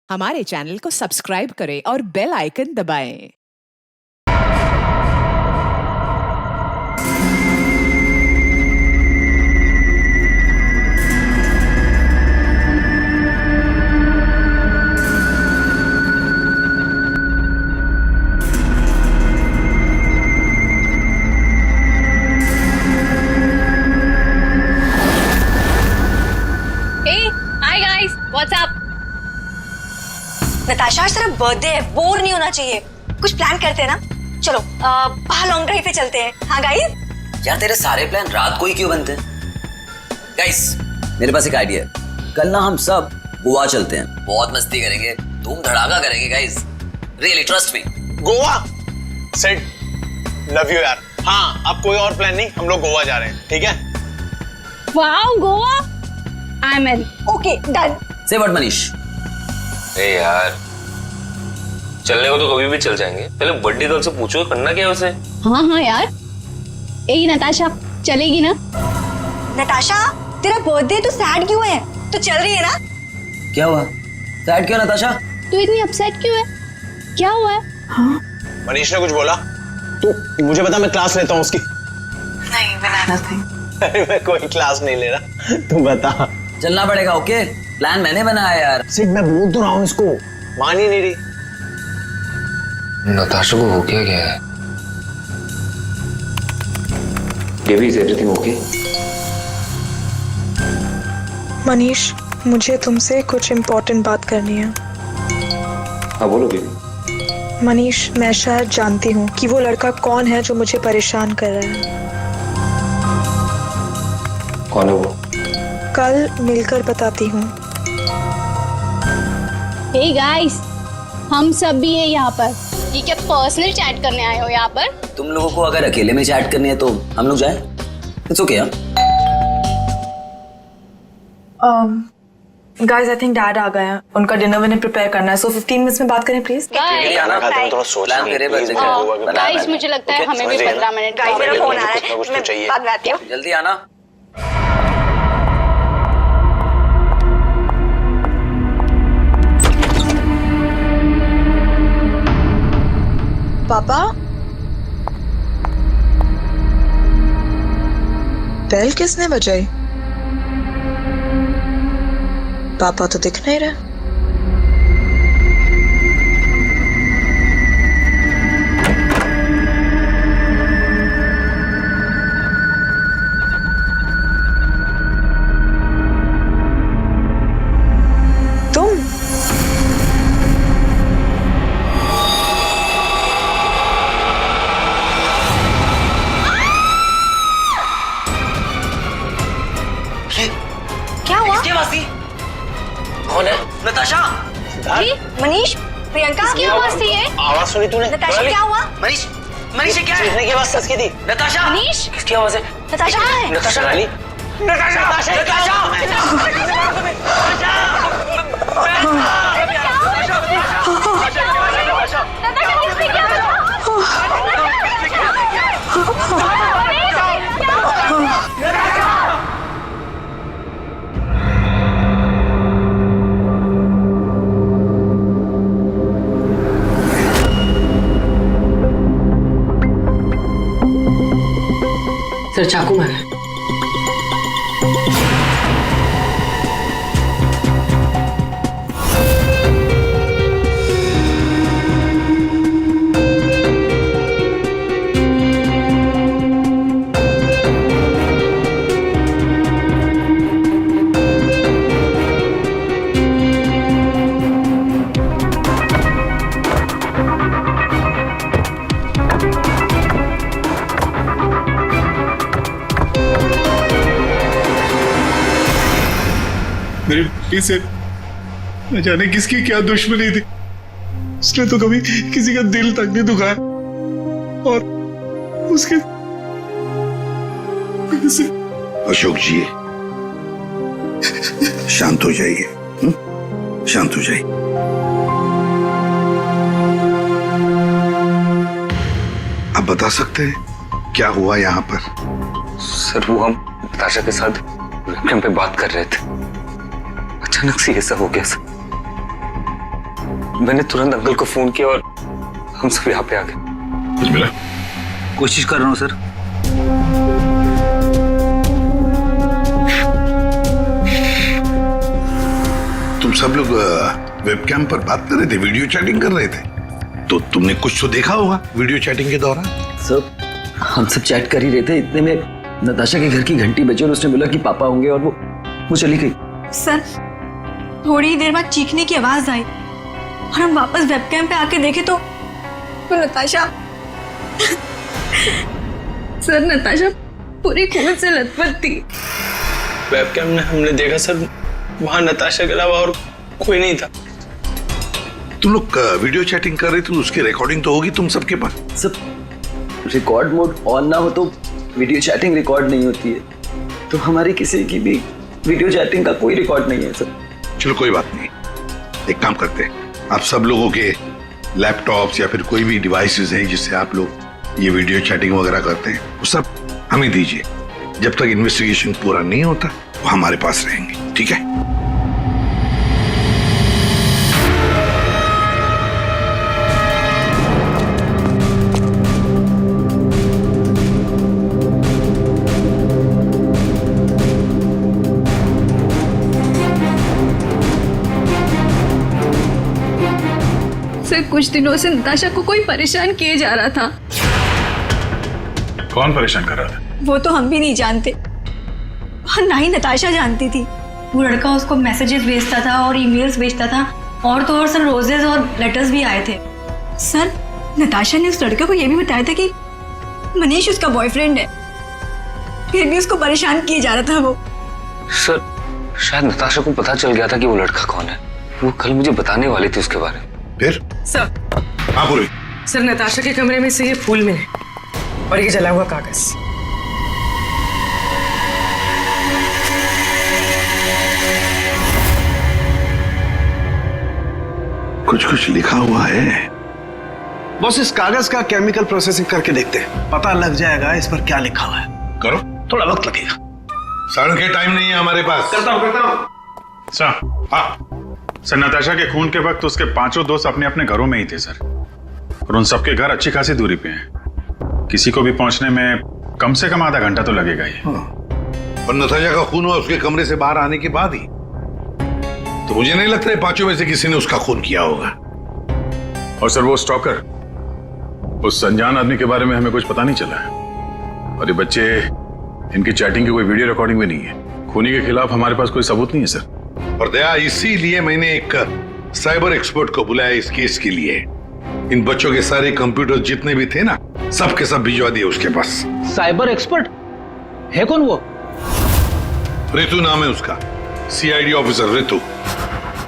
हमारे चैनल को सब्सक्राइब करें और बेल आइकन दबाएं। Hey, hi guys, what's up? Natasha आज तेरा बर्थडे है, बोर नहीं होना चाहिए। कुछ प्लान करते हैं ना। चलो बाहर लॉन्ग ड्राइव पे चलते हैं। हाँ गाइस। यार तेरे सारे प्लान रात को ही क्यों बनते हैं? गाइस मेरे पास एक आइडिया है। कल ना हम सब गोवा चलते हैं, बहुत मस्ती करेंगे, धूम धड़ाका करेंगे guys. Really trust me. Goa set, love you यार। हाँ अब कोई और प्लान नहीं, हम लोग गोवा जा रहे हैं, ठीक है? Wow, Goa? I'm in. Okay done. से व्हाट मनीष? ए यार चलने को तो कभी भी चल जाएंगे, पहले बर्थडे गर्ल से पूछो करना क्या है उसे। हाँ यार। ए नताशा चलेगी ना? नताशा तेरा बर्थडे तो सैड क्यों है? तो चल रही है ना? क्या हुआ? सैड क्यों नताशा? तू इतनी अपसेट क्यों है? क्या हुआ है? मनीष ने कुछ बोला? तू मुझे बता, मैं क्लास लेता हूँ उसकी। नहीं बनाना था। अरे मैं कोई क्लास नहीं ले रहा, तू बता। चलना पड़ेगा। ओके प्लान मैंने बनाया यार। सिर्फ मैं बोल तो रहा हूँ इसको, मान ही नहीं रही। नताशा को हो क्या है? Devi, is everything okay? Manish, मुझे तुमसे कुछ इम्पोर्टेंट बात करनी है। हाँ बोलो बेबी। मनीष, मैं शायद जानती हूँ कि वो लड़का कौन है जो मुझे परेशान कर रहा है। कौन है वो? कल मिलकर बताती हूँ। Hey guys, हम सब भी हैं यहाँ पर। ये क्या पर्सनल चैट करने आए हो यहाँ पर? तुम लोगों को अगर अकेले में चैट करनी है तो हम लोग जाए। इट्स ओके यार। गाइस, आई थिंक डैड आ गए हैं। उनका डिनर विनर प्रिपेयर करना है, सो 15 मिनट्स में बात करें प्लीज। थोड़ा सोच प्लान करे बस। गाइस मुझे लगता है हमें भी 15 मिनट गाइस मेरा फोन आ रहा कुछ ना कुछ तो है, चाहिए। मैं बाद में आती हूँ। जल्दी आना। पापा, बेल किसने बजाई? पापा तो दिख नहीं रहे। तुम? क्या हुआ? किसकी आवाज थी? कौन है? नताशा। मनीष, प्रियंका की आवाज थी ये? आवाज सुनी तूने? नताशा क्या हुआ? मनीष, मनीष ये क्या है? सीखने की आवाज सच की थी। नताशा। मनीष? किसकी आवाज है? नताशा कहाँ है? नताशा रानी। सर चाकू मारा है। मेरे भाई से न जाने किसकी क्या दुश्मनी थी। उसने तो कभी किसी का दिल तक नहीं दुखाया और उसके से... अशोक जी शांत हो जाइए, शांत हो जाइए। आप बता सकते हैं क्या हुआ यहाँ पर? सर वो हम नताशा के साथ वेबकैम पे बात कर रहे थे, अचानक से ये सब हो गया सर। मैंने तुरंत अंकल को फोन किया और हम सब यहाँ पे आ गए। कुछ मिला? कोशिश कर रहा हूँ सर। तुम सब लोग वेबकैम पर बात कर रहे थे, वीडियो चैटिंग कर रहे थे, तो तुमने कुछ तो देखा होगा वीडियो चैटिंग के दौरान। सर हम सब चैट कर ही रहे थे, इतने में नताशा के घर की घंटी बजी और उसने बोला कि पापा होंगे और वो चली गई। सर थोड़ी ही देर बाद चीखने की आवाज आई और हम वापस वेबकैम पे आके देखे तो नताशा सर नताशा पूरी खून से लथपथ थी। वेबकैम में हमने देखा सर, वहां नताशा के अलावा और कोई नहीं था। तुम लोग वीडियो चैटिंग कर रहे थे, उसकी रिकॉर्डिंग तो होगी तुम सबके पास। सब रिकॉर्ड मोड ऑन ना हो तो वीडियो चैटिंग रिकॉर्ड नहीं होती है, तो हमारी किसी की भी वीडियो चैटिंग का कोई रिकॉर्ड नहीं है सर। चलो कोई बात नहीं, एक काम करते हैं, आप सब लोगों के लैपटॉप्स या फिर कोई भी डिवाइसेस हैं जिससे आप लोग ये वीडियो चैटिंग वगैरह करते हैं, वो सब हमें दीजिए। जब तक इन्वेस्टिगेशन पूरा नहीं होता वो हमारे पास रहेंगे, ठीक है? सर कुछ दिनों से नताशा को कोई परेशान किए जा रहा था। कौन परेशान कर रहा था? वो तो हम भी नहीं जानते और ना ही नताशा जानती थी। वो लड़का उसको मैसेजेस भेजता था और ईमेल्स भेजता था, और तो और सर रोजेस और लेटर्स भी आए थे। सर नताशा ने उस लड़के को ये भी बताया था कि मनीष उसका बॉयफ्रेंड है, फिर भी उसको परेशान किए जा रहा था वो। सर शायद नताशा को पता चल गया था कि वो लड़का कौन है, वो कल मुझे बताने वाली थी उसके बारे में। फिर सर हाँ बोलो। सर नताशा के कमरे में से ये फूल मिले और ये जला हुआ कागज। कुछ कुछ लिखा हुआ है। बस इस कागज का केमिकल प्रोसेसिंग करके देखते हैं, पता लग जाएगा इस पर क्या लिखा हुआ है। करो, थोड़ा वक्त लगेगा। सारण के टाइम नहीं है हमारे पास। करता हूँ। सर हाँ सर, नताशा के खून के वक्त उसके पांचों दोस्त अपने अपने घरों में ही थे सर, और उन सबके घर अच्छी खासी दूरी पे हैं। किसी को भी पहुंचने में कम से कम आधा घंटा तो लगेगा ही। और नताशा का खून हुआ उसके कमरे से बाहर आने के बाद ही, तो मुझे नहीं लगता है पांचों में से किसी ने उसका खून किया होगा। और सर वो स्टॉकर, उस अनजान आदमी के बारे में हमें कुछ पता नहीं चला है, और ये बच्चे, इनकी चैटिंग की कोई वीडियो रिकॉर्डिंग भी नहीं है। खूनी के खिलाफ हमारे पास कोई सबूत नहीं है सर। और दया, इसीलिए मैंने एक साइबर एक्सपर्ट को बुलाया इस केस के लिए। इन बच्चों के सारे कंप्यूटर जितने भी थे ना, सब के सब भिजवा दिए उसके पास। साइबर एक्सपर्ट है कौन वो? ऋतु नाम है उसका, सीआईडी ऑफिसर ऋतु।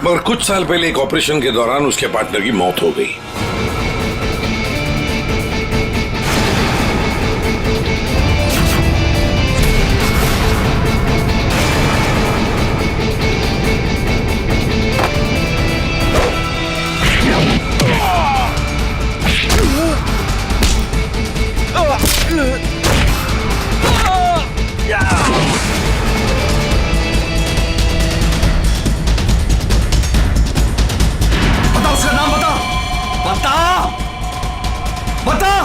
मगर कुछ साल पहले एक ऑपरेशन के दौरान उसके पार्टनर की मौत हो गई। बता उसका नाम, बता बता बता।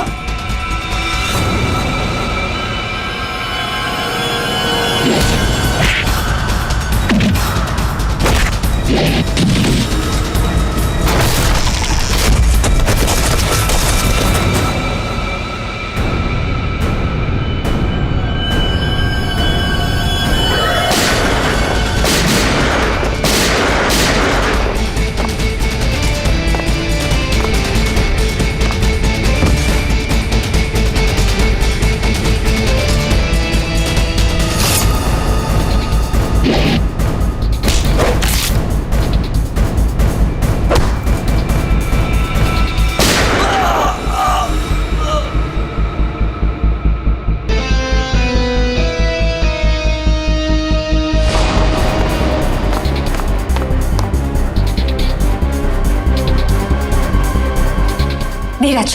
धीरज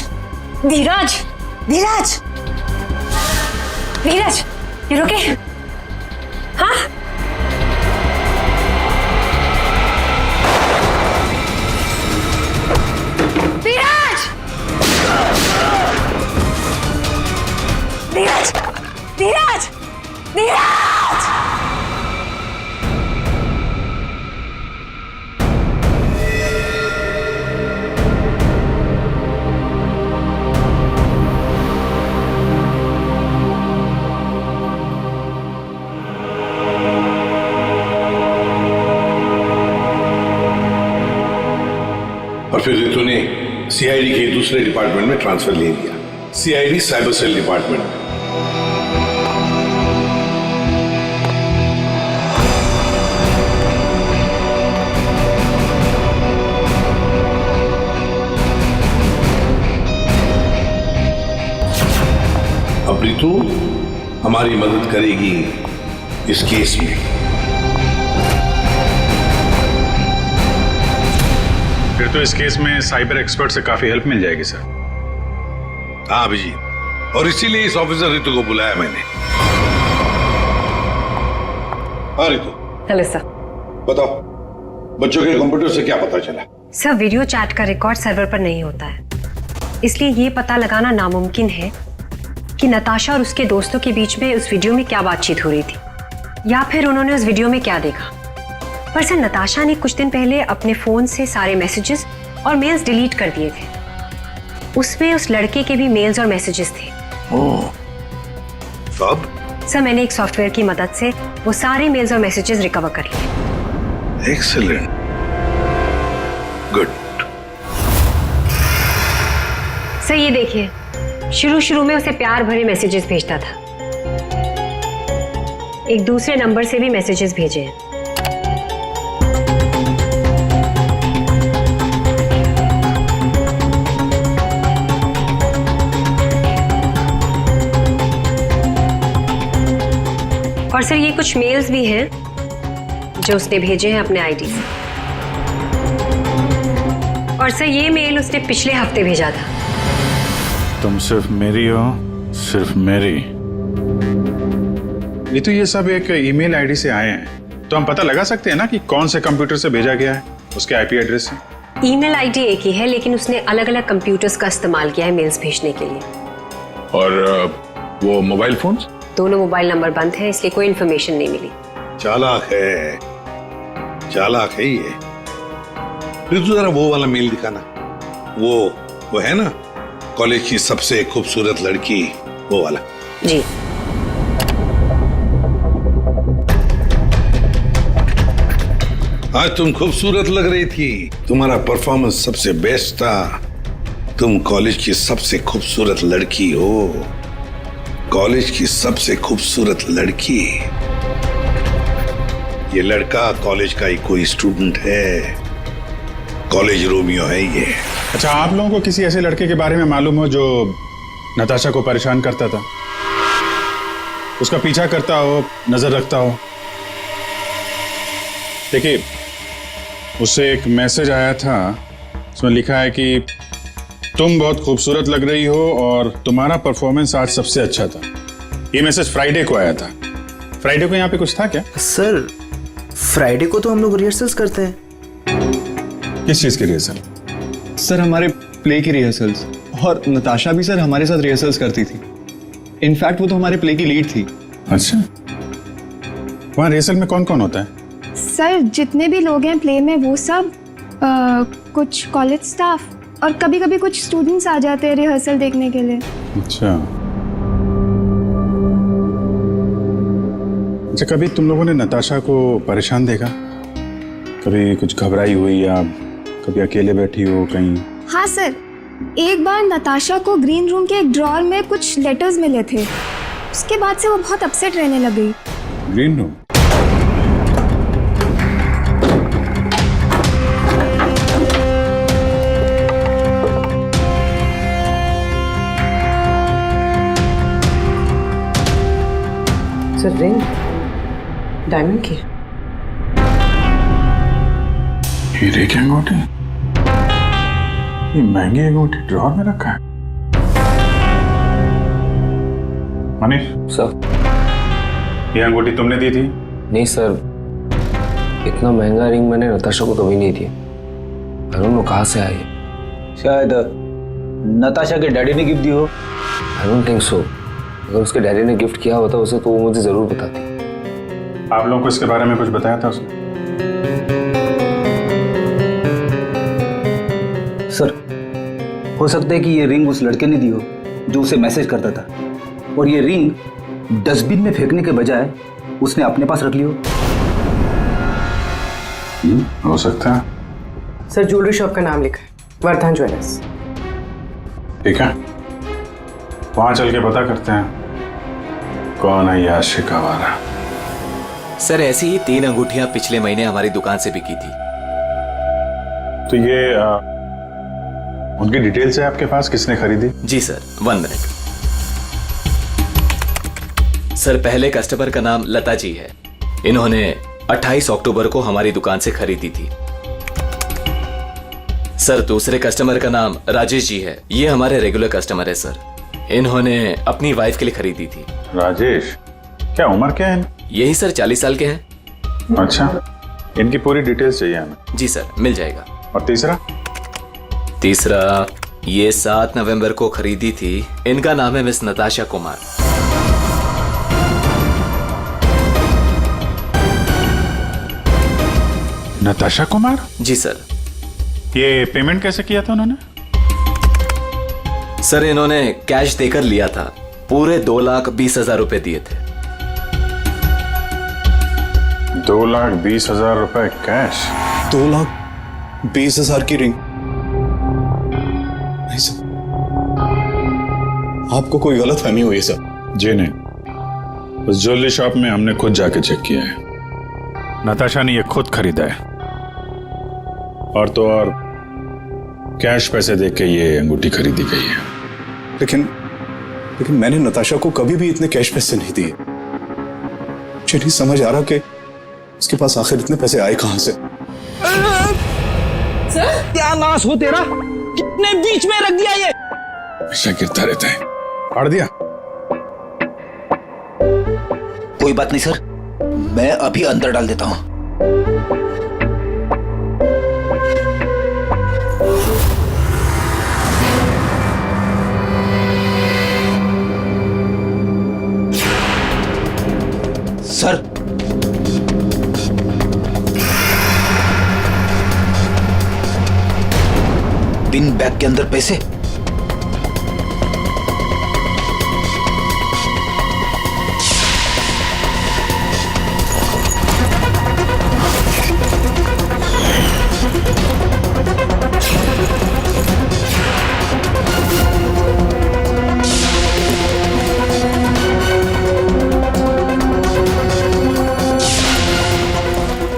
धीरज धीरज धीरज, ये रुके। हाँ और फिर रितु ने सीआईडी के दूसरे डिपार्टमेंट में ट्रांसफर ले लिया, सीआईडी साइबर सेल डिपार्टमेंट में। अब रितु हमारी मदद करेगी इस केस में। फिर तो इस केस में साइबर एक्सपर्ट से काफी हेल्प मिल जाएगी सर। हाँ अभिजीत, और इसीलिए इस ऑफिसर रितु को बुलाया मैंने। हाँ रितु। Hello sir. बताओ, बच्चों के कंप्यूटर से क्या पता चला? सर, वीडियो चैट का रिकॉर्ड सर्वर पर नहीं होता है, इसलिए ये पता लगाना नामुमकिन है कि नताशा और उसके दोस्तों के बीच में उस वीडियो में क्या बातचीत हो रही थी या फिर उन्होंने उस वीडियो में क्या देखा। पर सर, नताशा ने कुछ दिन पहले अपने फोन से सारे मैसेजेस और मेल्स डिलीट कर दिए थे। उसमें उस लड़के के भी मेल्स और मैसेजेस थे। ओह, तब? सर, मैंने एक सॉफ्टवेयर की मदद से वो सारे मेल्स और मैसेजेस रिकवर कर लिए। Excellent, good. सर ये देखिए, शुरू में उसे प्यार भरे मैसेजेस भेजता था। एक दूसरे नंबर से भी मैसेजेस भेजे हैं। और सर ये कुछ मेल्स भी हैं जो उसने भेजे हैं अपने आईडी से। और सर ये मेल उसने पिछले हफ्ते भेजा था। तुम सिर्फ मेरी हो, सिर्फ मेरी। ये तो ये सब एक ईमेल आईडी से आए हैं, तो हम पता लगा सकते हैं ना कि कौन से कंप्यूटर से भेजा गया है, उसके आईपी एड्रेस से। ईमेल आईडी एक ही है, लेकिन उसने अलग अलग कंप्यूटर्स का इस्तेमाल किया है मेल्स भेजने के लिए। और वो मोबाइल फोन्स? दोनों मोबाइल नंबर बंद है, इसलिए कोई इन्फॉर्मेशन नहीं मिली। चालाक है, चालाक है ये। रितु जरा वो वाला मेल दिखाना। वो है ना, कॉलेज की सबसे खूबसूरत लड़की, वो वाला। जी। आज तुम खूबसूरत लग रही थी, तुम्हारा परफॉर्मेंस सबसे बेस्ट था। तुम कॉलेज की सबसे खूबसूरत लड़की हो, कॉलेज की सबसे खूबसूरत लड़की। ये लड़का कॉलेज का ही कोई स्टूडेंट है, कॉलेज रोमियो है ये। अच्छा, आप लोगों को किसी ऐसे लड़के के बारे में मालूम हो जो नताशा को परेशान करता था, उसका पीछा करता हो, नजर रखता हो? देखिए, उससे एक मैसेज आया था, उसमें लिखा है कि तुम बहुत खूबसूरत लग रही हो और तुम्हारा परफॉर्मेंस आज सबसे अच्छा था। ये मैसेज फ्राइडे को आया था। फ्राइडे को यहाँ पे कुछ था क्या? सर, फ्राइडे को तो हम लोग रिहर्सल्स करते हैं। किस चीज की रिहर्सल? सर, हमारे प्ले की रिहर्सल्स। और नताशा भी सर हमारे साथ रिहर्सल्स करती थी। इनफैक्ट वो तो हमारे प्ले की लीड थी। अच्छा, वहाँ रिहर्सल में कौन कौन होता है? सर, जितने भी लोग हैं प्ले में वो सब, कुछ कॉलेज स्टाफ और कभी कभी कुछ स्टूडेंट्स आ जाते हैं रिहर्सल देखने के लिए। अच्छा, कभी तुम लोगों ने नताशा को परेशान देखा? कभी कुछ घबराई हुई या कभी अकेले बैठी हो कहीं? हाँ सर, एक बार नताशा को ग्रीन रूम के एक ड्रॉअर में कुछ लेटर्स मिले थे। उसके बाद से वो बहुत अपसेट रहने लग गई। Green room? Sir, ring diamond की। हीरे की अंगूठी? ये महंगी अंगूठी ड्रॉअर में रखा है? मनीष सर, ये अंगूठी तुमने दी थी? नहीं सर, इतना महंगा रिंग मैंने नताशा को कभी नहीं दिया। आई डोंट नो कहाँ से आई। शायद नताशा के डैडी ने गिफ्ट दी हो। I don't think so. अगर उसके डैडी ने गिफ्ट किया होता उसे तो वो मुझे जरूर बताती। आप लोगों को इसके बारे में कुछ बताया था उसने? सर, हो सकता है कि ये रिंग उस लड़के ने दी हो जो उसे मैसेज करता था, और ये रिंग डस्टबिन में फेंकने के बजाय उसने अपने पास रख ली हो। हो सकता है। सर, ज्वेलरी शॉप का नाम लिखा है। वर्धन ज्वेलर्स। ठीक है, वहां चल के पता करते हैं कौन है ये आशिक आवारा। सर ऐसी ही 3 अंगूठियां पिछले महीने हमारी दुकान से बिकी थी। तो ये उनकी डिटेल्स है आपके पास, किसने खरीदी? जी सर, 1 मिनट। सर पहले कस्टमर का नाम लता जी है। इन्होंने 28 अक्टूबर को हमारी दुकान से खरीदी थी। सर दूसरे कस्टमर का नाम राजेश जी है। ये हमारे रेगुलर कस्टमर है सर। इन्होंने अपनी वाइफ के लिए खरीदी थी। राजेश, क्या उम्र क्या है? यही सर 40 साल के हैं। अच्छा, इनकी पूरी डिटेल्स चाहिए हमें। जी सर, मिल जाएगा। और तीसरा ये 7 नवंबर को खरीदी थी। इनका नाम है मिस नताशा कुमार। नताशा कुमार? जी सर। ये पेमेंट कैसे किया था उन्होंने? सर इन्होंने कैश देकर लिया था। पूरे 2,20,000 रुपए दिए थे। 2,20,000 रुपए कैश? 2,20,000 की रिंग? नहीं सर, आपको कोई गलत फहमी हुई है सर। जी नहीं, उस ज्वेलरी शॉप में हमने खुद जाके चेक किया है। नताशा ने ये खुद खरीदा है, और तो और कैश पैसे देके के ये अंगूठी खरीदी गई है। लेकिन मैंने नताशा को कभी भी इतने कैश पैसे नहीं दिए। मुझे नहीं समझ आ रहा कि उसके पास आखिर इतने पैसे आए कहां से। सर क्या नाश हो तेरा, कितने बीच में रख दिया ये। हमेशा गिरता रहता है। फाड़ दिया? कोई बात नहीं सर, मैं अभी अंदर डाल देता हूं। सर बिन बैग के अंदर पैसे?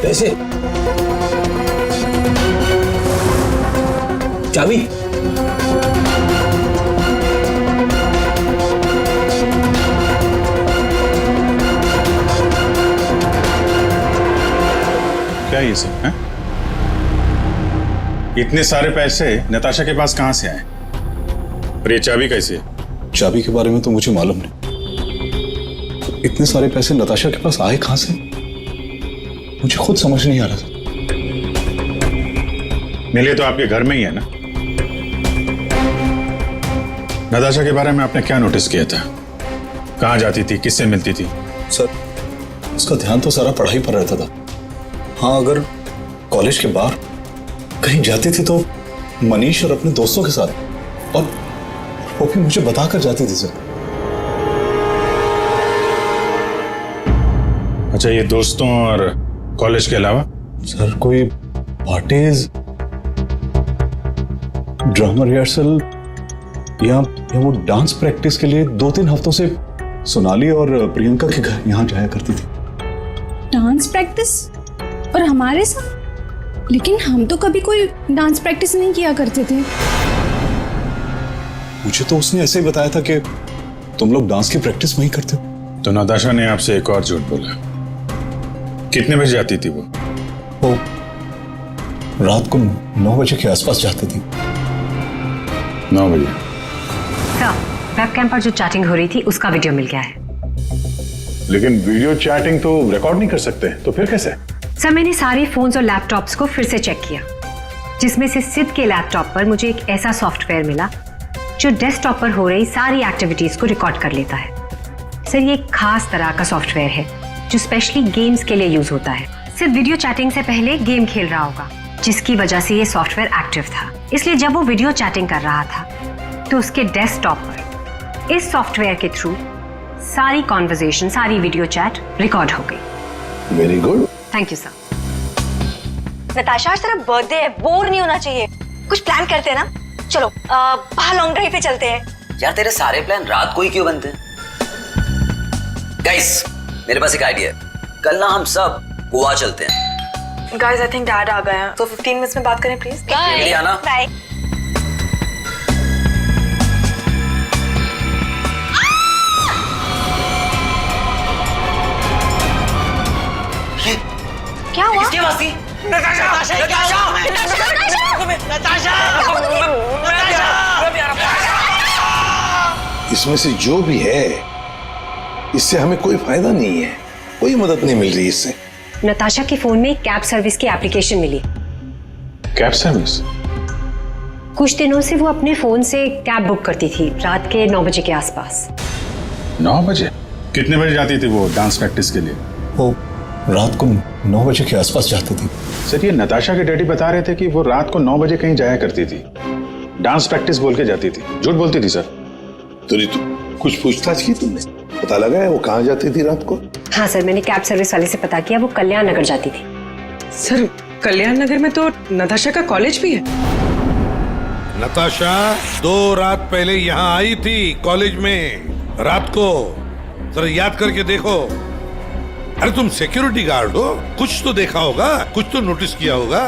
पैसे? चाबी? क्या ये सब है? इतने सारे पैसे नताशा के पास कहां से आए? और ये चाबी कैसे है? चाबी के बारे में तो मुझे मालूम नहीं। इतने सारे पैसे नताशा के पास आए कहां से, मुझे खुद समझ नहीं आ रहा था। मिले तो आपके घर में ही है ना? नताशा के बारे में आपने क्या नोटिस किया था? कहां जाती थी, किससे मिलती थी? सर उसका ध्यान तो सारा पढ़ाई पर रहता था। हाँ, अगर कॉलेज के बाहर कहीं जाती थी तो मनीष और अपने दोस्तों के साथ, और वो भी मुझे बताकर जाती थी सर। अच्छा, ये दोस्तों और कॉलेज के अलावा? सर कोई पार्टीज, ड्रामा रिहर्सल या वो डांस प्रैक्टिस के लिए 2-3 हफ्तों से सोनाली और प्रियंका के घर यहाँ जाया करती थी। Dance practice? और हमारे साथ? लेकिन हम तो कभी कोई डांस प्रैक्टिस नहीं किया करते थे। मुझे तो उसने ऐसे ही बताया था कि तुम लोग डांस की प्रैक्टिस वहीं करते हो। तो नताशा ने आपसे एक और झूठ बोला। कितने बजे जाती थी वो? रात को 9 बजे के आसपास जाती थी। 9 बजे? वेबकैम पर जो चैटिंग हो रही थी उसका वीडियो मिल गया है। लेकिन वीडियो चैटिंग तो रिकॉर्ड नहीं कर सकते, तो फिर कैसे? सर मैंने सारे फोन्स और लैपटॉप्स को फिर से चेक किया, जिसमें से सिद्ध के लैपटॉप पर मुझे एक ऐसा सॉफ्टवेयर मिला जो डेस्कटॉप पर हो रही सारी एक्टिविटीज को रिकॉर्ड कर लेता है। सर ये एक खास तरह का सॉफ्टवेयर है जो स्पेशली गेम्स के लिए यूज होता है। सिर्फ वीडियो चैटिंग से पहले गेम खेल रहा होगा, जिसकी वजह से ये सॉफ्टवेयर एक्टिव था। इसलिए जब वो वीडियो चैटिंग कर रहा था तो उसके डेस्कटॉप पर इस सॉफ्टवेयर के थ्रू सारी कॉन्वर्सेशन, सारी वीडियो चैट रिकॉर्ड हो गई। Very good, thank you sir. Natasha आज तेरा बर्थडे है, बोर नहीं होना चाहिए। कुछ प्लान करते हैं ना। चलो बाहर लॉन्ग ड्राइव पे चलते हैं। यार तेरे सारे प्लान रात को ही क्यों बनते हैं? गाइस मेरे पास एक आइडिया है, कल ना हम सब गोवा चलते हैं। गाइस आई थिंक डैड आ गए हैं, तो 15 मिनट्स में बात करें प्लीज। बाय आना। बाय। क्या हुआ? किसकी आवाज थी? इसमें से जो भी है इससे हमें कोई फायदा नहीं है, कोई मदद नहीं मिल रही इससे। नताशा के फोन में कैब सर्विस की एप्लीकेशन मिली। Cab service? कुछ दिनों से वो अपने फोन से कैब बुक करती थी रात के 9 बजे के आसपास। 9 बजे? कितने बजे जाती थी वो डांस प्रैक्टिस के लिए? वो रात को 9 बजे के आसपास जाती थी। सर ये नताशा के डैडी बता रहे थे कि वो रात को 9 बजे कहीं जाया करती थी, डांस प्रैक्टिस बोल के जाती थी। झूठ बोलती थी सर? तो कुछ पूछताछ की तुमने? पता लगा है वो कहाँ जाती थी रात को? हाँ सर, मैंने कैब सर्विस वाले से पता किया, वो कल्याण नगर जाती थी। सर कल्याण नगर में तो नताशा का कॉलेज भी है। नताशा 2 रात पहले यहाँ आई थी कॉलेज में रात को, जरा याद करके देखो। अरे तुम सिक्योरिटी गार्ड हो, कुछ तो देखा होगा, कुछ तो नोटिस किया होगा।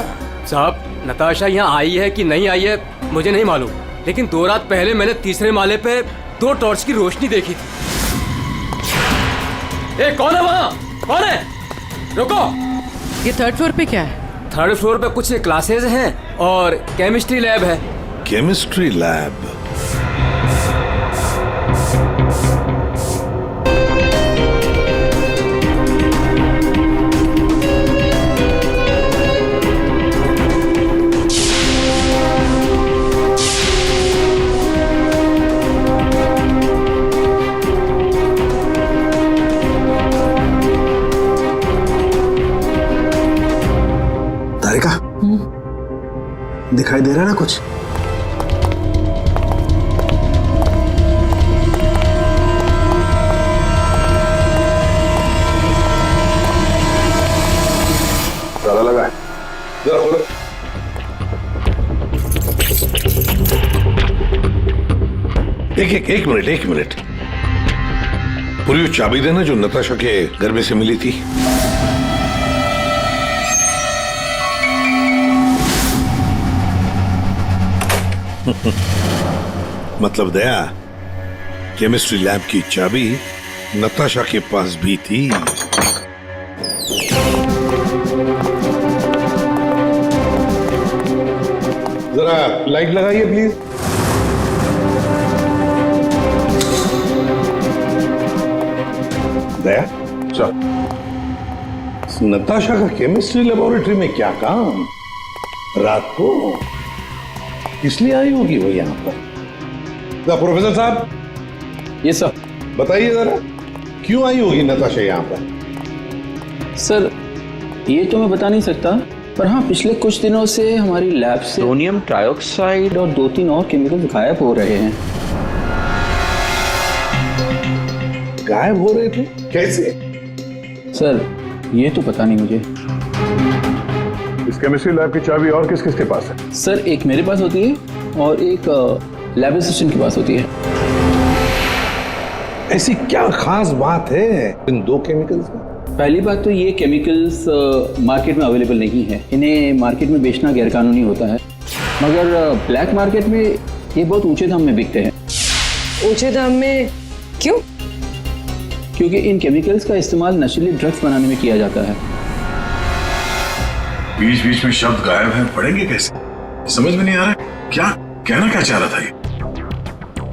साहब नताशा यहाँ आई है कि नहीं आई है मुझे नहीं मालूम, लेकिन 2 रात पहले मैंने तीसरे माले पे 2 टॉर्च की रोशनी देखी थी। ए, कौन है वहाँ? कौन है? रुको। ये 3rd फ्लोर पे क्या है? 3rd फ्लोर पे कुछ क्लासेस हैं और केमिस्ट्री लैब है। Chemistry lab? दिखाई दे रहा है ना कुछ? ताला लगा है, जरा खोलो। एक मिनट। पूरी वो चाबी देना जो नताशा के घर में से मिली थी। मतलब दया, केमिस्ट्री लैब की चाबी नताशा के पास भी थी। जरा लाइट लगाइए प्लीज। दया सर, नताशा का केमिस्ट्री लेबोरेटरी में क्या काम रात को? इसलिए आई होगी वो यहाँ पर। प्रोफेसर साहब। ये सर बताइए जरा, क्यों आई होगी नताशा यहाँ पर? सर ये तो मैं बता नहीं सकता, पर हाँ पिछले कुछ दिनों से हमारी लैब से सोडियम ट्राइऑक्साइड और 2-3 और केमिकल गायब हो रहे हैं। गायब हो रहे थे? कैसे? सर ये तो पता नहीं मुझे। इस केमिस्ट्री लैब की चाबी और किस किस के पास है? सर एक मेरे पास होती है और एक लैब असिस्टेंट के पास होती है। ऐसी क्या खास बात है इन 2 केमिकल्स में? पहली बात तो ये केमिकल्स मार्केट में अवेलेबल नहीं है, इन्हें मार्केट में बेचना गैरकानूनी होता है, मगर ब्लैक मार्केट में ये बहुत ऊंचे दाम में बिकते हैं। ऊंचे दाम में क्यों? क्योंकि इन केमिकल्स का इस्तेमाल नशीली ड्रग्स बनाने में किया जाता है। बीच बीच में शब्द गायब हैं, पढ़ेंगे कैसे? समझ में नहीं आ रहा क्या कहना क्या चाह रहा था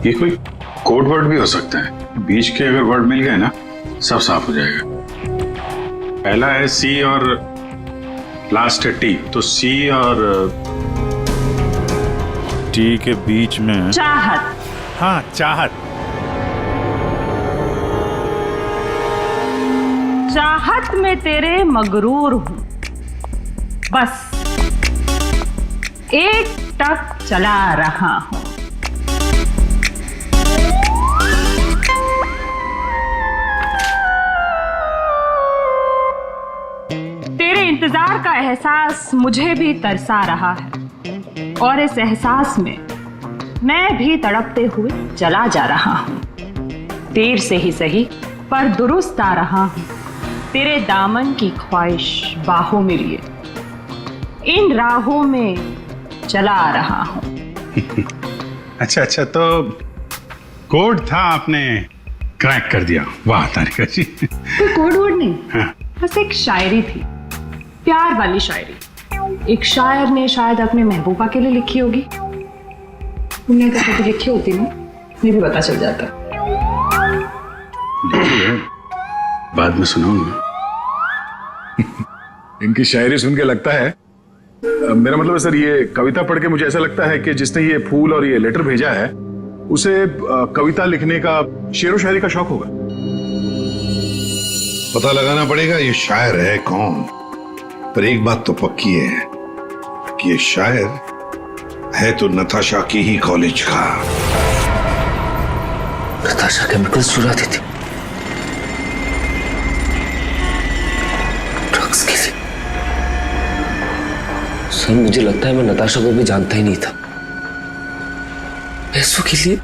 ये कोई कोड वर्ड भी हो सकता है। बीच के अगर वर्ड मिल गए ना सब साफ हो जाएगा। पहला है सी और लास्ट है टी, तो सी और टी के बीच में चाहत। हाँ चाहत। चाहत में तेरे मगरूर हूं, बस एक टक चला रहा हूं। तेरे इंतजार का एहसास मुझे भी तरसा रहा है। और इस एहसास में मैं भी तड़पते हुए चला जा रहा हूँ। देर से ही सही पर दुरुस्त आ रहा हूँ, तेरे दामन की ख्वाहिश बाहों में लिए इन राहों में चला आ रहा हूँ। अच्छा अच्छा, तो कोड था, आपने क्रैक कर दिया। वाह तारिका जी। कोई कोड वोड नहीं, हाँ। बस एक शायरी थी, प्यार वाली शायरी। एक शायर ने शायद अपने महबूबा के लिए लिखी होगी। तुमने अगर कभी लिखी होती ना, मुझे भी पता चल जाता। बाद में सुनाऊंगा। इनकी शायरी सुन के लगता है, मेरा मतलब है सर, ये कविता पढ़ के मुझे ऐसा लगता है कि जिसने ये फूल और ये लेटर भेजा है उसे कविता लिखने का, शेर व शायरी का शौक होगा। पता लगाना पड़ेगा ये शायर है कौन, पर एक बात तो पक्की है कि ये शायर है तो नताशा के ही कॉलेज का। नताशा केमिकल्स चुराती थी ड्रग्स के लिए। सर मुझे लगता है मैं नताशा को भी जानता ही नहीं था। पैसों के लिए।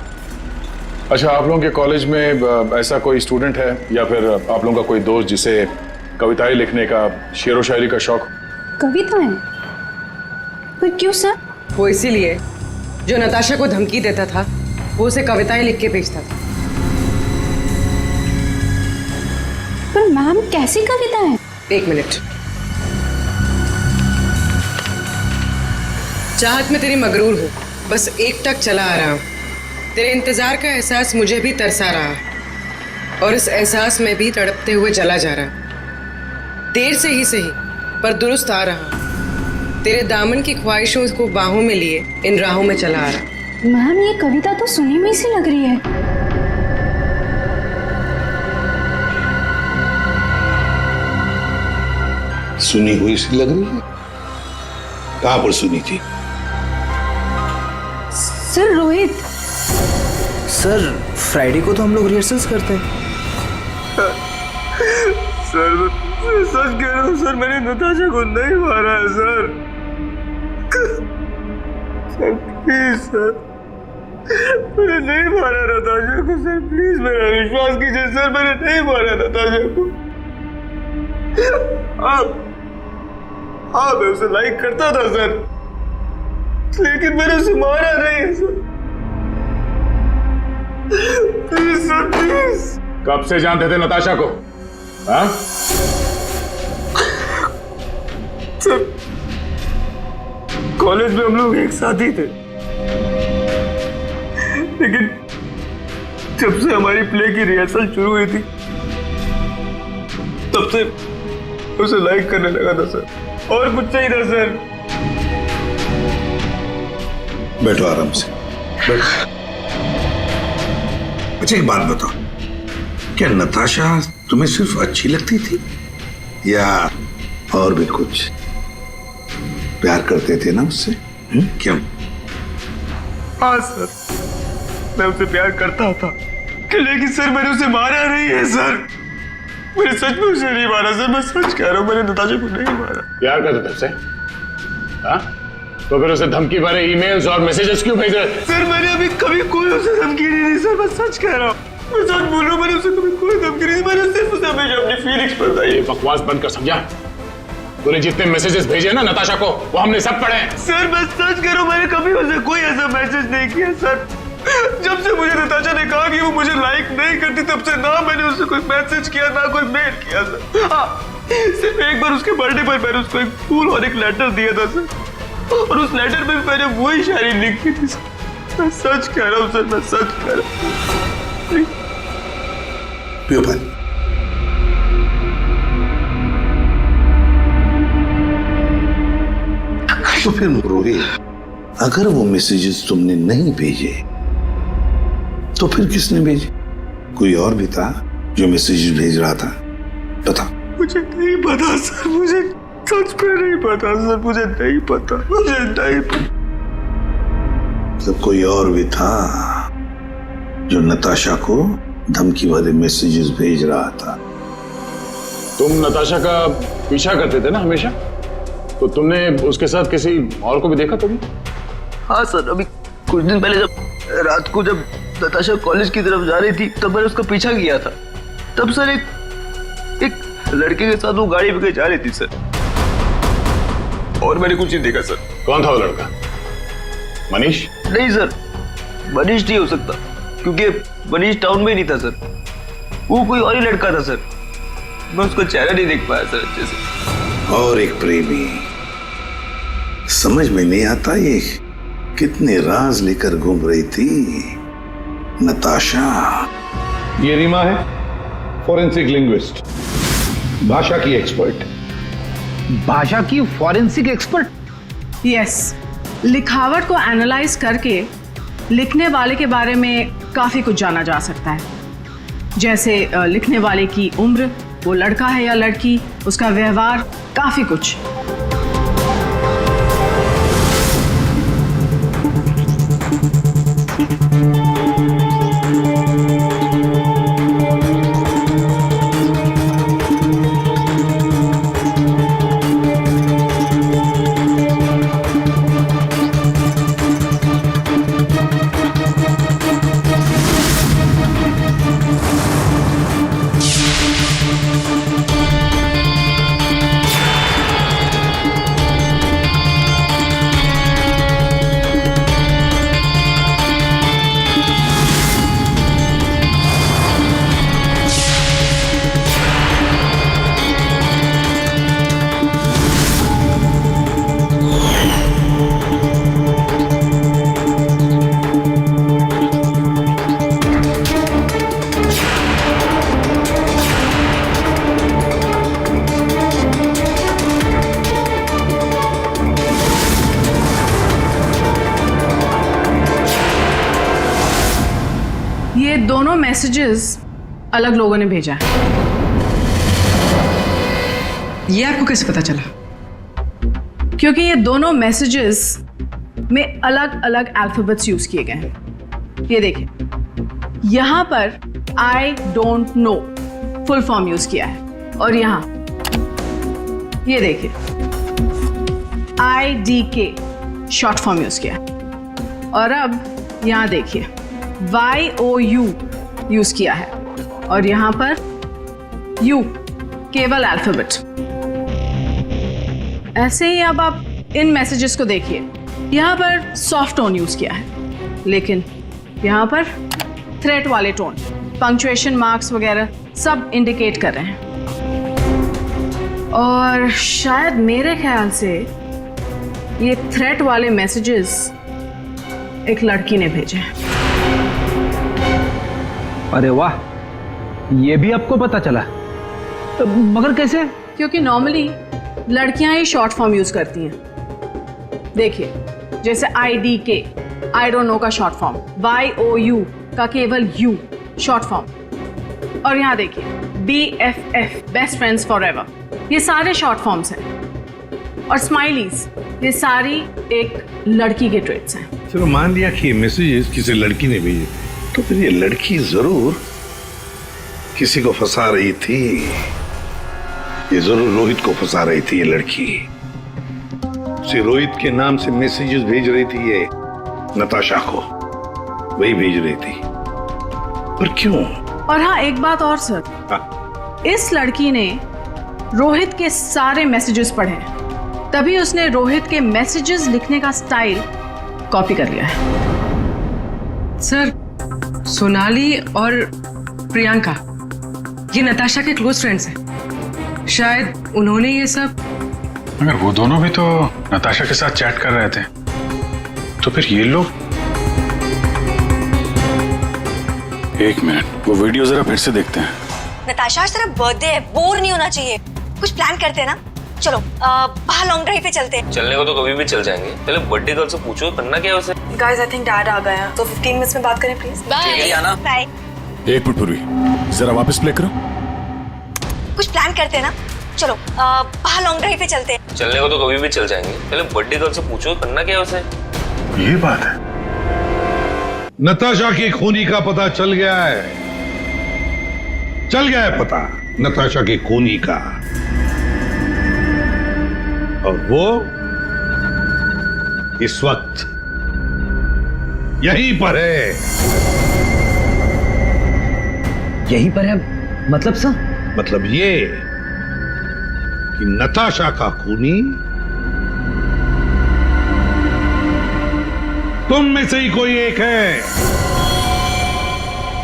अच्छा, आप लोगों के कॉलेज में ऐसा कोई स्टूडेंट है या फिर आप लोगों का कोई दोस्त जिसे कविताएं लिखने का, शेर व शायरी का शौक? कविताएं? पर क्यों सर? वो इसीलिए जो नताशा को धमकी देता था वो उसे कविताएं लिख के भेजता था। पर मैम कैसी कविताएं? एक मिनट। चाहत में तेरी मगरूर हूँ, बस एक टक चला आ रहा हूँ। तेरे इंतजार का एहसास मुझे भी तरसा रहा और इस एहसास में भी तड़पते हुए जला जा रहा। देर से ही सही पर दुरुस्त आ रहा। तेरे दामन की ख्वाहिशों को बाहों में लिए इन राहों में चला आ रहा। मैम ये कविता तो सुनी हुई सी लग रही है। सुनी हुई सी लग रही है? कहां पर सुनी थी? सर रोहित। सर फ्राइडे को तो हम लोग रिहर्सल्स करते हैं। सर सच कह रहा हूँ सर, मैंने नताशा को नहीं मारा है सर। सर प्लीज सर, मैंने नहीं मारा नताशा को सर, प्लीज मेरा विश्वास कीजिए सर, मैंने नहीं मारा नताशा को। मैं उसे लाइक करता था सर, लेकिन मैंने उसे मारा नहीं है सर। Please sir please. कब से जानते थे नताशा को? हाँ? सर कॉलेज में हम लोग एक साथ ही थे, लेकिन जब से हमारी प्ले की रिहर्सल शुरू हुई थी तब से उसे लाइक करने लगा था सर, और कुछ नहीं था सर। बैठो आराम से, बैठो। अच्छा एक बात बताओ, क्या नताशा तुम्हें सिर्फ अच्छी लगती थी या और भी कुछ? प्यार करते थे ना उससे? क्यों? हाँ सर, मैं उसे प्यार करता था, लेकिन सर मैंने उसे मारा नहीं है सर। मैंने सच में उसे नहीं मारा सर, मैं सच कह रहा हूँ, मैंने नताशा को नहीं मारा। प्यार करते थे उससे? हाँ? तो फिर उसे धमकी भरे ईमेल्स और मैसेजेस क्यों भेज रहे? सर मैंने अभी कभी कोई उसे धमकी नहीं दी सर, मैं सच कह रहा हूँ, मैं सच बोल रहा हूँ, मैंने उसे कभी कोई धमकी नहीं दी, मैंने सिर्फ उसे हमेशा अपनी फीलिंग्स बताई। बकवास बंद कर, समझा? तूने जितने मैसेजेस भेजे ना नताशा को, वो हमने सब पढ़े हैं। सर मैं सच कह रहा हूँ, मैंने कभी उसे कोई ऐसा मैसेज नहीं किया सर। जब से मुझे नताशा ने कहा कि वो मुझे लाइक नहीं करती, तब से ना मैंने उसे कोई मैसेज किया ना कोई मेल किया सर। हाँ, सिर्फ एक बार उसके बर्थडे पर मैंने उसको एक फूल और एक लेटर दिया था सर, और उस लेटर में मैंने वही शायरी लिखी थी सर। मैं सच कह रहा हूँ सर, मैं सच कह रहा हूँ। पियो पानी। तो फिर रोहित, अगर वो मैसेजेस तुमने नहीं भेजे तो फिर किसने भेजे? कोई और भी था जो मैसेजेस भेज रहा था? बता। मुझे नहीं पता सर, मुझे सच में नहीं पता सर, मुझे नहीं पता, मुझे नहीं पता। मतलब कोई और भी था जो नताशा को धमकी भरे मैसेजेस भेज रहा था? तुम नताशा का पीछा करते थे ना हमेशा? तो तुमने उसके साथ किसी और को भी देखा तुमने? हाँ सर, अभी कुछ दिन पहले जब रात को जब नताशा कॉलेज की तरफ जा रही थी तब मैंने उसका पीछा किया था। तब सर एक लड़के के साथ वो गाड़ी पे जा रही थी सर, और मैंने कुछ नहीं देखा सर। कौन था वो लड़का? मनीष? नहीं सर, मनीष नहीं हो सकता, क्योंकि मनीष टाउन में ही नहीं था सर, वो कोई और ही लड़का था सर। मैं उसका चेहरा नहीं देख पाया सर अच्छे से। और एक प्रेमी, समझ में नहीं आता ये कितने राज लेकर घूम रही थी नताशा। ये रीमा है, फॉरेंसिक लिंग्विस्ट, भाषा की एक्सपर्ट। भाषा की फॉरेंसिक एक्सपर्ट? यस, लिखावट को एनालाइज करके लिखने वाले के बारे में काफ़ी कुछ जाना जा सकता है, जैसे लिखने वाले की उम्र, वो लड़का है या लड़की, उसका व्यवहार, काफ़ी कुछ। ये दोनों मैसेजेस अलग लोगों ने भेजा है। ये आपको कैसे पता चला? क्योंकि ये दोनों मैसेजेस में अलग अलग अल्फाबेट्स यूज किए गए हैं। ये देखिए, यहां पर I don't know full form use किया है, और यहां ये देखिए IDK शॉर्ट फॉर्म यूज किया है, और अब यहां देखिए YOU यूज किया है, और यहां पर U केवल अल्फाबेट। ऐसे ही अब आप इन मैसेजेस को देखिए, यहां पर सॉफ्ट टोन यूज किया है, लेकिन यहां पर थ्रेट वाले टोन, पंक्चुएशन मार्क्स वगैरह सब इंडिकेट कर रहे हैं। और शायद मेरे ख्याल से ये थ्रेट वाले मैसेजेस एक लड़की ने भेजे हैं। अरे वाह, ये भी आपको पता चला? मगर कैसे? क्योंकि नॉर्मली लड़कियां ही शॉर्ट फॉर्म यूज करती हैं। देखिए, जैसे IDK आई डोंट नो का शॉर्ट फॉर्म, YOU का केवल U शॉर्ट फॉर्म, और यहाँ देखिए BFF बेस्ट फ्रेंड्स फॉरएवर, ये सारे शॉर्ट फॉर्म्स हैं। और स्माइलीज, ये सारी एक लड़की के ट्रेट्स हैं। चलो मान लिया कि ये मैसेजेस किसी लड़की ने भेजे, तो फिर ये लड़की जरूर किसी को फंसा रही थी। ये जरूर रोहित को फंसा रही थी ये लड़की। उसे रोहित के नाम से मैसेजेस भेज रही थी ये नताशा को, वही भेज रही थी। पर क्यों? और हाँ, एक बात और सर, इस लड़की ने रोहित के सारे मैसेजेस पढ़े, तभी उसने रोहित के मैसेजेस लिखने का स्टाइल कॉपी कर लिया है। सर, सोनाली और प्रियंका ये नताशा के क्लोज फ्रेंड्स हैं, शायद उन्होंने ये सब। मगर वो दोनों भी तो नताशा के साथ चैट कर रहे थे, तो फिर ये लोग। एक मिनट, वो वीडियो जरा फिर से देखते हैं। नताशा, आज तेरा बर्थडे है, बोर नहीं होना चाहिए, कुछ प्लान करते हैं ना। चलो बाहर लॉन्ग ड्राइव पे चलते हैं। चलने को तो कभी भी चल जाएंगे, पहले बर्थडे गर्ल से पूछो करना क्या है उसे। गाइस, आई थिंक डैड आ गए हैं, तो 15 मिनट्स में बात करें प्लीज। आना। बाय। एक मिनट पूर्वी, जरा वापस प्ले करो। कुछ प्लान करते हैं ना। चलो बाहर लॉन्ग ड्राइव पे चलते हैं। चलने को तो कभी भी चल जाएंगे, पहले बर्थडे गर्ल से पूछो करना क्या है उसे। ये बात है। नताशा की खूनी का पता चल गया है, चल गया है पता नताशा की खूनी का। और वो इस वक्त यहीं पर है। यहीं पर है मतलब सर? मतलब ये कि नताशा का खूनी तुम में से ही कोई एक है।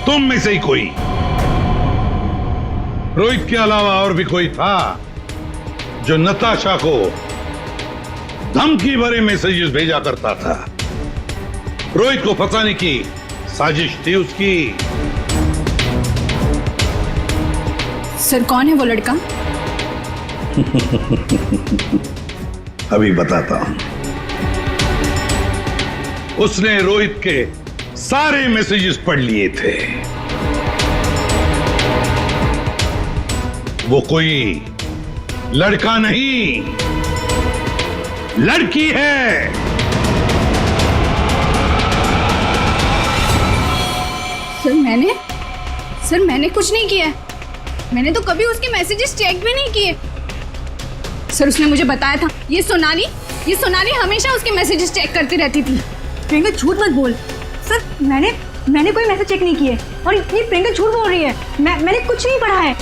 तुम में से ही कोई। रोहित के अलावा और भी कोई था जो नताशा को धमकी भरे मैसेजेस भेजा करता था। रोहित को फंसाने की साजिश थी उसकी। सर कौन है वो लड़का? अभी बताता हूं। उसने रोहित के सारे मैसेजेस पढ़ लिए थे। वो कोई लड़का नहीं, लड़की है। सर मैंने कुछ नहीं किया। मैंने तो कभी उसके मैसेजेस चेक भी नहीं किए। सर उसने मुझे बताया था ये सोनाली हमेशा उसके मैसेजेस चेक करती रहती थी। प्रियंका झूठ मत बोल। सर मैंने कोई मैसेज चेक नहीं किए और ये प्रियंका झूठ बोल रही है। मैंने कुछ नहीं पढ़ा है।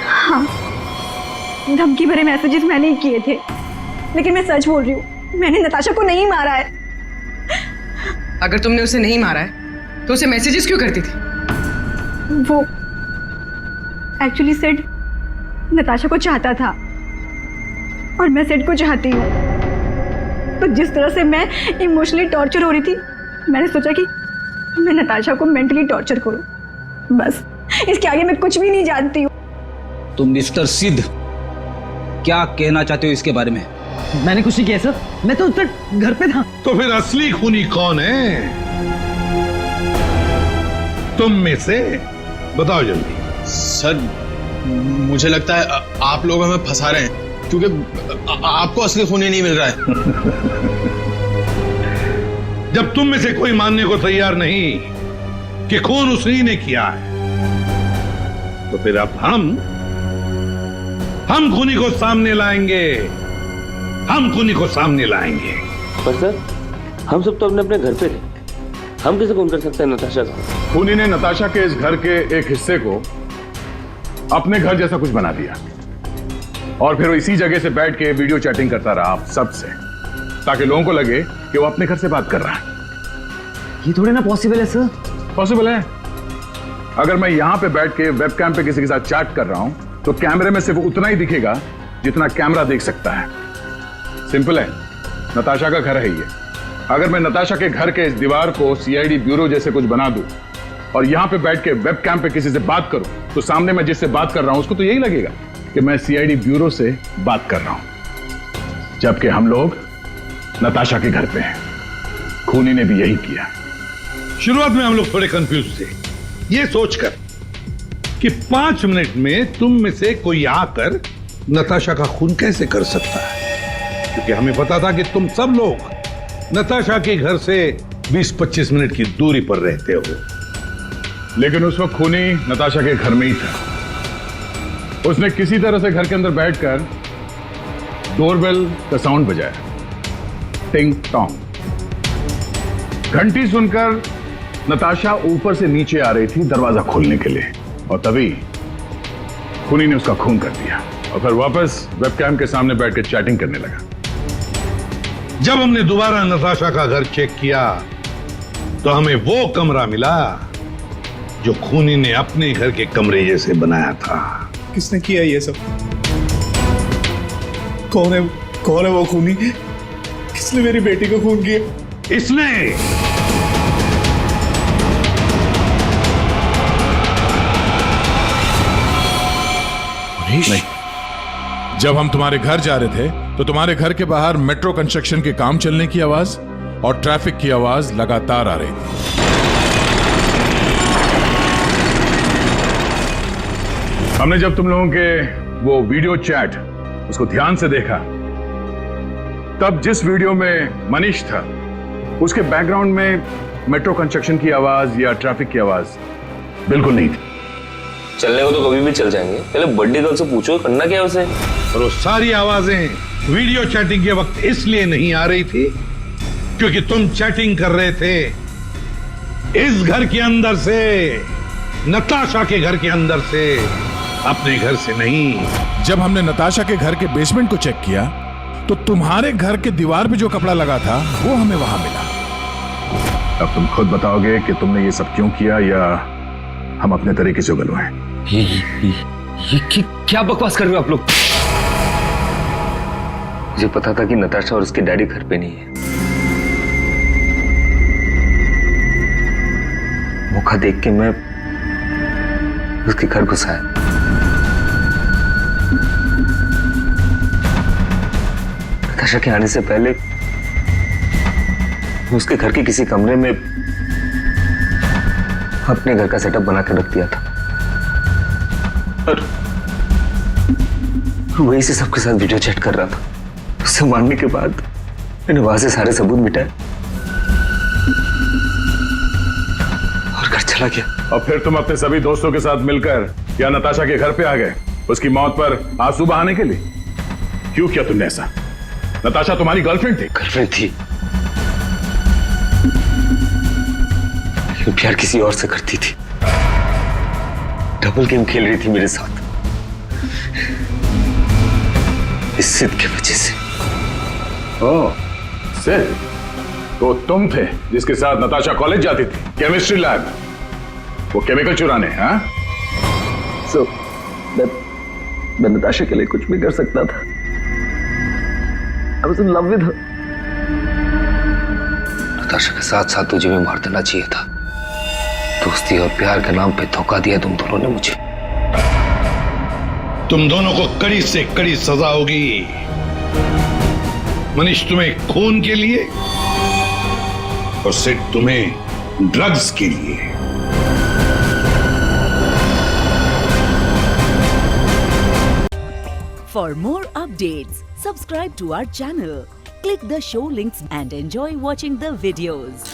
हाँ, धमकी भरे मैसेजेस मैंने ही किए थे, लेकिन मैं सच बोल रही हूँ, मैंने नताशा को नहीं मारा है। अगर तुमने उसे नहीं मारा है तो उसे मैसेजेस क्यों करती थी? वो एक्चुअली सेड नताशा को चाहता था और मैं सेड को चाहती हूँ। तो जिस तरह से मैं इमोशनली टॉर्चर हो रही थी, मैंने सोचा कि मैं नताशा को मेंटली टॉर्चर करूँ। बस इसके आगे मैं कुछ भी नहीं जानती हूँ। तुम मिस्टर सिद्ध क्या कहना चाहते हो इसके बारे में? मैंने कुछ नहीं किया सर, मैं तो उस तक घर पे था। तो फिर असली खूनी कौन है? तुम में से बताओ जल्दी। सर मुझे लगता है आप लोग हमें फंसा रहे हैं, क्योंकि आपको असली खूनी नहीं मिल रहा है। जब तुम में से कोई मानने को तैयार नहीं कि खून उसी ने किया है, तो फिर अब हम खूनी को सामने लाएंगे। हम खूनी को सामने लाएंगे। पर सर हम सब तो अपने अपने घर पे थे, हम कैसे खून कर सकते हैं नताशा का? खूनी ने नताशा के इस घर के एक हिस्से को अपने घर जैसा कुछ बना दिया और फिर वो इसी जगह से बैठ के वीडियो चैटिंग करता रहा आप सबसे, ताकि लोगों को लगे कि वो अपने घर से बात कर रहा है। ये थोड़ी ना पॉसिबल है सर। पॉसिबल है। अगर मैं यहां पे बैठ के वेबकैम पे किसी के साथ चैट कर रहा हूं तो कैमरे में सिर्फ उतना ही दिखेगा जितना कैमरा देख सकता है। सिंपल है, नताशा का घर है ये। अगर मैं नताशा के घर के इस दीवार को सीआईडी ब्यूरो जैसे कुछ बना दूं और यहां पे बैठ के वेबकैम पे किसी से बात करूं, तो सामने मैं जिससे बात कर रहा हूं उसको तो यही लगेगा कि मैं सीआईडी ब्यूरो से बात कर रहा हूं, जबकि हम लोग नताशा के घर पे हैं। खूनी ने भी यही किया। शुरुआत में हम लोग थोड़े कंफ्यूज थे, ये सोचकर कि 5 मिनट में तुम में से कोई आकर नताशा का खून कैसे कर सकता है, क्योंकि हमें पता था कि तुम सब लोग नताशा के घर से 20-25 मिनट की दूरी पर रहते हो। लेकिन उस वक्त खूनी नताशा के घर में ही था। उसने किसी तरह से घर के अंदर बैठकर डोरबेल का साउंड बजाया, टिंग टोंग। घंटी सुनकर नताशा ऊपर से नीचे आ रही थी दरवाजा खोलने के लिए, और तभी खूनी ने उसका खून कर दिया और फिर वापस वेबकैम के सामने बैठकर चैटिंग करने लगा। जब हमने दोबारा नताशा का घर चेक किया तो हमें वो कमरा मिला जो खूनी ने अपने घर के कमरे जैसे बनाया था। किसने किया ये सब? कौन है वो खूनी? किसने मेरी बेटी को खून किया? इसने। नहीं। जब हम तुम्हारे घर जा रहे थे तो तुम्हारे घर के बाहर मेट्रो कंस्ट्रक्शन के काम चलने की आवाज और ट्रैफिक की आवाज लगातार आ रही थी। हमने जब तुम लोगों के वो वीडियो चैट उसको ध्यान से देखा, तब जिस वीडियो में मनीष था उसके बैकग्राउंड में मेट्रो कंस्ट्रक्शन की आवाज या ट्रैफिक की आवाज बिल्कुल नहीं थी। चलने को तो कभी भी चल जाएंगे, पहले बर्थडे गर्ल से पूछो करना क्या है उसे। और वो सारी आवाजें वीडियो चैटिंग के वक्त इसलिए नहीं आ रही थी क्योंकि तुम चैटिंग कर रहे थे इस घर के अंदर से, नताशा के घर के अंदर से, अपने घर से नहीं। जब हमने नताशा के घर के बेसमेंट को चेक किया तो तुम्हारे घर के दीवार पे जो कपड़ा लगा था वो हमें वहां मिला। अब तुम खुद बताओगे कि तुमने ये सब क्यों किया या हम अपने तरीके से उगलवाएं। ये क्या बकवास कर रहे हो आप लोग? मुझे पता था कि नताशा और उसके डैडी घर पे नहीं है। मौका देख के मैं उसके घर घुस आया। नताशा के आने से पहले मैं उसके घर के किसी कमरे में अपने घर का सेटअप बना कर रख दिया था और वहीं से सबके साथ वीडियो चैट कर रहा था। उससे मारने के बाद मैंने वहां से सारे सबूत मिटाए और घर चला गया। और फिर तुम अपने सभी दोस्तों के साथ मिलकर या नताशा के घर पे आ गए उसकी मौत पर आंसू बहाने के लिए। क्यों किया तुमने ऐसा? नताशा तुम्हारी गर्लफ्रेंड थी। गर्लफ्रेंड थी, लेकिन प्यार किसी और से करती थी। डबल गेम खेल रही थी मेरे साथ, इस सिद्ध की वजह से। ओह, सिद्ध? तो तुम थे जिसके साथ नताशा कॉलेज जाती थी, केमिस्ट्री लैब, वो केमिकल चुराने। हाँ, मैं नताशा के लिए कुछ भी कर सकता था। I was in love with her. Natasha के साथ साथ तुझे भी मार देना चाहिए था। दोस्ती और प्यार के नाम पे धोखा दिया तुम दोनों ने मुझे। तुम दोनों को कड़ी से कड़ी सजा होगी। मनीष तुम्हें खून के लिए और सिड तुम्हें ड्रग्स के लिए। For more updates, subscribe to our channel, click the show links and enjoy watching the videos.